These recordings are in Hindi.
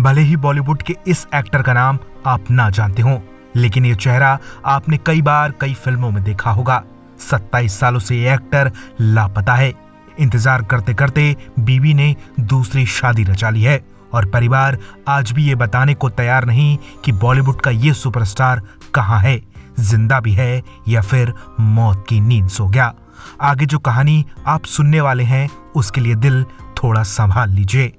भले ही बॉलीवुड के इस एक्टर का नाम आप ना जानते हो, लेकिन ये चेहरा आपने कई बार कई फिल्मों में देखा होगा। 27 सालों से ये एक्टर लापता है। इंतजार करते करते बीवी ने दूसरी शादी रचा ली है और परिवार आज भी ये बताने को तैयार नहीं कि बॉलीवुड का ये सुपरस्टार कहाँ है, जिंदा भी है या फिर मौत की नींद सो गया। आगे जो कहानी आप सुनने वाले हैं उसके लिए दिल थोड़ा संभाल लीजिए।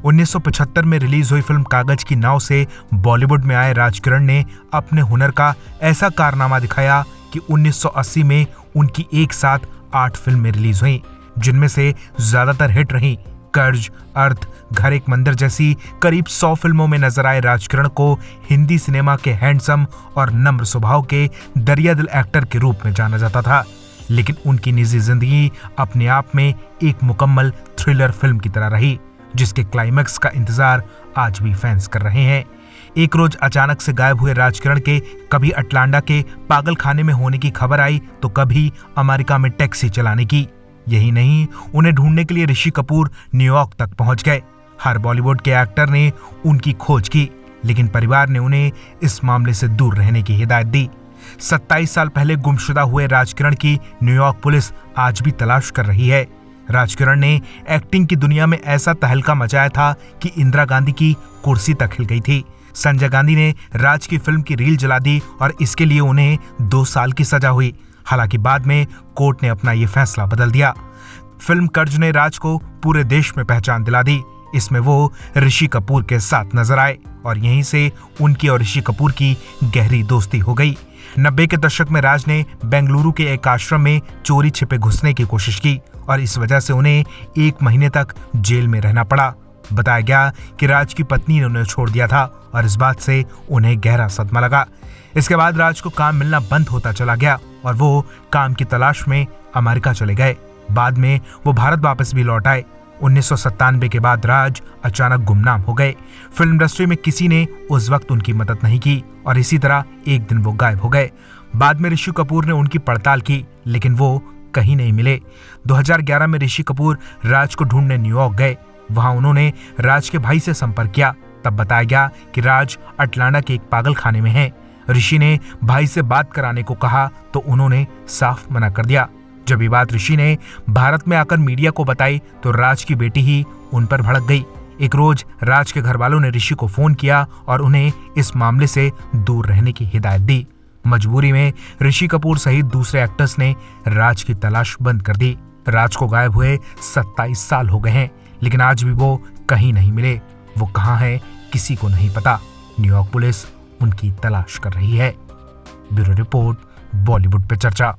1975 में रिलीज हुई फिल्म कागज की नाव से बॉलीवुड में आए राजकिरण ने अपने हुनर का ऐसा कारनामा दिखाया कि 1980 में उनकी एक साथ 8 फिल्में रिलीज हुई, जिनमें से ज्यादातर हिट रहीं। कर्ज, अर्थ, घर एक मंदिर जैसी करीब 100 फिल्मों में नजर आए राजकिरण को हिंदी सिनेमा के हैंडसम और नम्र स्वभाव के दरियादिल एक्टर के रूप में जाना जाता था। लेकिन उनकी निजी जिंदगी अपने आप में एक मुकम्मल थ्रिलर फिल्म की तरह रही, जिसके क्लाइमैक्स का इंतजार आज भी फैंस कर रहे हैं। एक रोज अचानक से गायब हुए राजकिरण के कभी अटलांटा के पागल खाने में होने की खबर आई तो कभी अमेरिका में टैक्सी चलाने की। यही नहीं, उन्हें ढूंढने के लिए ऋषि कपूर न्यूयॉर्क तक पहुंच गए। हर बॉलीवुड के एक्टर ने उनकी खोज की, लेकिन परिवार ने उन्हें इस मामले से दूर रहने की हिदायत दी। 27 साल पहले गुमशुदा हुए राजकिरण की न्यूयॉर्क पुलिस आज भी तलाश कर रही है। राजकिरण ने एक्टिंग की दुनिया में ऐसा तहलका मचाया था कि इंदिरा गांधी की कुर्सी तक हिल गई थी। संजय गांधी ने राज की फिल्म की रील जला दी और इसके लिए उन्हें 2 साल की सजा हुई। हालांकि बाद में कोर्ट ने अपना ये फैसला बदल दिया। फिल्म कर्ज ने राज को पूरे देश में पहचान दिला दी। इसमें वो ऋषि कपूर के साथ नजर आए और यहीं से उनकी और ऋषि कपूर की गहरी दोस्ती हो गई। 90 के दशक में राज ने बेंगलुरु के एक आश्रम में चोरी छिपे घुसने की कोशिश की और इस वजह से उन्हें 1 महीने तक जेल में रहना पड़ा। बताया गया कि राज की पत्नी ने उन्हें छोड़ दिया था और इस बात से उन्हें गहरा सदमा लगा। इसके बाद राज को काम मिलना बंद होता चला गया और वो काम की तलाश में अमेरिका चले गए। बाद में वो भारत वापस भी लौट आए। 1997 के बाद राज अचानक गुमनाम हो गए। फिल्म इंडस्ट्री में किसी ने उस वक्त उनकी मदद नहीं की और इसी तरह एक दिन वो गायब हो गए। बाद में ऋषि कपूर ने उनकी पड़ताल की, लेकिन वो कहीं नहीं मिले। 2011 में ऋषि कपूर राज को ढूंढने न्यूयॉर्क गए। वहां उन्होंने राज के भाई से संपर्क किया। तब बताया गया कि राज अटलांटा के एक पागल खाने में हैं। ऋषि ने भाई से बात कराने को कहा तो उन्होंने साफ मना कर दिया। जब ये बात ऋषि ने भारत में आकर मीडिया को बताई तो राज की बेटी ही उन पर भड़क गई। एक रोज राज के घर वालों ने ऋषि को फोन किया और उन्हें इस मामले से दूर रहने की हिदायत दी। मजबूरी में ऋषि कपूर सहित दूसरे एक्टर्स ने राज की तलाश बंद कर दी। राज को गायब हुए 27 साल हो गए हैं, लेकिन आज भी वो कहीं नहीं मिले। वो कहाँ है किसी को नहीं पता। न्यूयॉर्क पुलिस उनकी तलाश कर रही है। ब्यूरो रिपोर्ट, बॉलीवुड पे चर्चा।